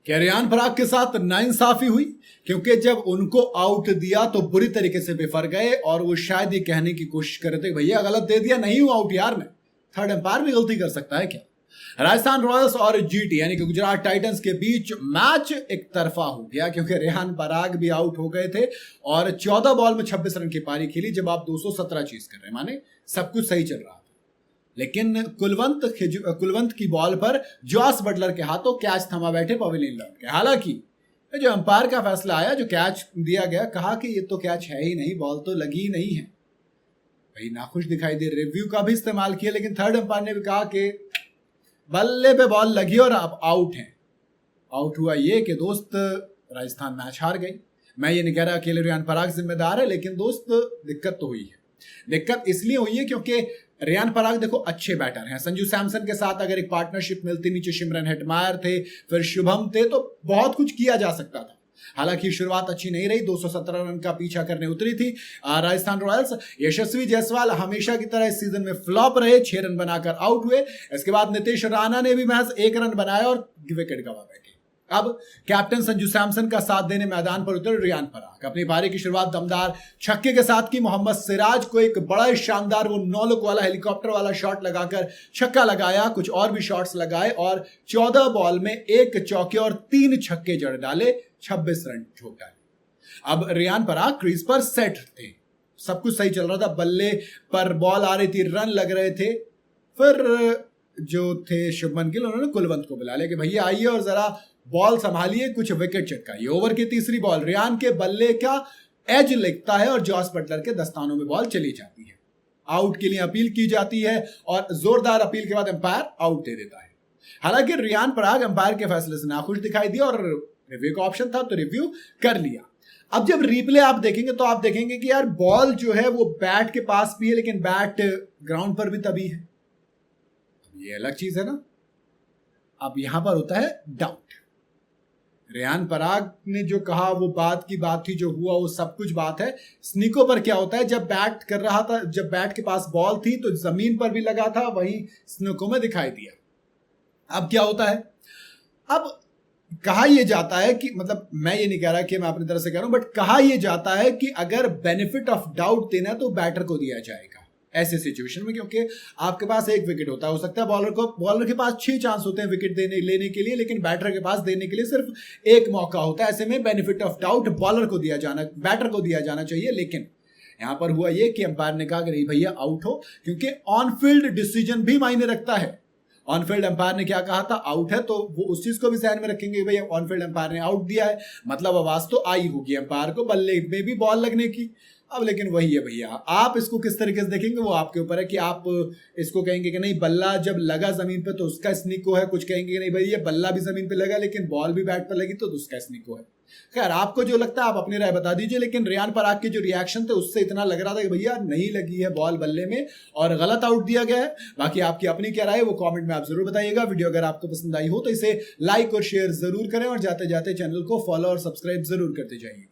क्या रियान पराग के साथ नाइंसाफी हुई? क्योंकि जब उनको आउट दिया तो बुरी तरीके से बेफर गए और वो शायद ये कहने की कोशिश कर रहे थे भैया गलत दे दिया, नहीं हुआ आउट यार। मैं थर्ड एम्पायर भी गलती कर सकता है क्या? राजस्थान रॉयल्स और जीटी यानी कि गुजरात टाइटंस के बीच मैच एक तरफा हो गया क्योंकि रियान पराग भी आउट हो गए थे और 14 बॉल में 26 रन की पारी खेली। जब आप 217 चीज कर रहे हैं माने सब कुछ सही चल रहा था, लेकिन कुलवंत की बॉल पर जॉस बटलर के हाथों कैच थमा बैठे पवेलियन लौट के। हालांकि जो अंपायर का फैसला आया, जो कैच दिया गया, कहा कि ये तो कैच है ही नहीं, बॉल तो लगी ही नहीं है। भाई नाखुश दिखाई दे, रिव्यू का भी इस्तेमाल किया, लेकिन थर्ड अंपायर ने भी कहा कि बल्ले पे बॉल लगी और अब आउट है। आउट हुआ ये कि दोस्त राजस्थान मैच हार गई। मैं ये नहीं कह रहा अकेले रियान पराग जिम्मेदार है, लेकिन दोस्त दिक्कत तो हुई है। दिक्कत इसलिए हुई है क्योंकि रियान पराग देखो अच्छे बैटर हैं। संजू सैमसन के साथ अगर एक पार्टनरशिप मिलती, नीचे शिमरन हेटमायर थे, फिर शुभम थे, तो बहुत कुछ किया जा सकता था। हालांकि शुरुआत अच्छी नहीं रही, 217 रन का पीछा करने उतरी थी राजस्थान रॉयल्स। यशस्वी जायसवाल हमेशा की तरह इस सीजन में फ्लॉप रहे, 6 रन बनाकर आउट हुए। इसके बाद नीतीश राणा ने भी महज 1 रन बनाया और विकेट गंवा बैठे। अब कैप्टन संजू सैमसन का साथ देने मैदान पर उतरे रियान पराग। अपनी पारी की शुरुआत दमदार छक्के के साथ की। मोहम्मद सिराज को एक बड़ा शानदार वो 9 लुक वाला हेलीकॉप्टर वाला शॉट लगाकर छक्का लगाया, कुछ और भी शॉट्स लगाए और 14 बॉल में 1 चौके और 3 छक्के जड़ डाले, 26 रन ठोक डाले। अब रियान पराग क्रीज पर सेट थे, सब कुछ सही चल रहा था, बल्ले पर बॉल आ रही थी, रन लग रहे थे। फिर जो थे शुभमन गिल, उन्होंने कुलवंत को बुला लिया कि भैया आइए और जरा बॉल संभालिए, कुछ विकेट चटकाइए। ओवर की तीसरी बॉल रियान के बल्ले का एज लगता है और जॉस बटलर के दस्तानों में बॉल चली जाती है। आउट के लिए अपील की जाती है और जोरदार अपील के बाद एम्पायर आउट दे देता है। हालांकि रियान पराग एम्पायर के फैसले से नाखुश दिखाई दिया और रिव्यू का ऑप्शन था तो रिव्यू कर लिया। अब जब रिप्ले आप देखेंगे तो आप देखेंगे कि यार बॉल जो है वो बैट के पास भी है, लेकिन बैट ग्राउंड पर भी तभी है। ये अलग चीज है ना। अब यहां पर होता है डाउट। रियान पराग ने जो कहा वो बात की बात थी, जो हुआ वो सब कुछ बात है। स्नीको पर क्या होता है, जब बैट कर रहा था, जब बैट के पास बॉल थी तो जमीन पर भी लगा था, वही स्नीको में दिखाई दिया। अब क्या होता है, अब कहा यह जाता है कि, मतलब मैं ये नहीं कह रहा कि मैं अपनी तरफ से कह रहा हूं, बट कहा यह जाता है कि अगर बेनिफिट ऑफ डाउट देना तो बैटर को दिया जाएगा ऐसे सिचुएशन में, क्योंकि आपके पास 1 विकेट होता है। हो सकता है बॉलर के पास 6 चांस होते हैं विकेट लेने के लिए, लेकिन बैटर के पास देने के लिए सिर्फ 1 मौका होता है। ऐसे में बेनिफिट ऑफ डाउट बैटर को दिया जाना चाहिए। लेकिन यहां पर हुआ यह कि अंपायर ने कहा कि नहीं भैया आउट हो, क्योंकि ऑन फील्ड डिसीजन भी मायने रखता है। ऑन फील्ड अंपायर ने क्या कहा था, आउट है, तो वो उस चीज को भी ध्यान में रखेंगे भैया ऑन फील्ड अंपायर ने आउट दिया है, मतलब आवाज तो आई होगी अंपायर को बल्ले में भी बॉल लगने की। अब लेकिन वही है भैया, आप इसको किस तरीके से देखेंगे वो आपके ऊपर है कि आप इसको कहेंगे कि नहीं बल्ला जब लगा जमीन पे तो उसका स्निको है, कुछ कहेंगे कि नहीं भैया बल्ला भी जमीन पे लगा लेकिन बॉल भी बैट पर लगी तो उसका स्निको है। खैर आपको जो लगता है आप अपनी राय बता दीजिए। लेकिन रियान पराग के जो रिएक्शन थे उससे इतना लग रहा था कि भैया नहीं लगी है बॉल बल्ले में और गलत आउट दिया गया है। बाकी आपकी अपनी क्या राय है वो कमेंट में आप जरूर बताइएगा। वीडियो अगर आपको पसंद आई हो तो इसे लाइक और शेयर जरूर करें और जाते जाते चैनल को फॉलो और सब्सक्राइब जरूर करते जाइए।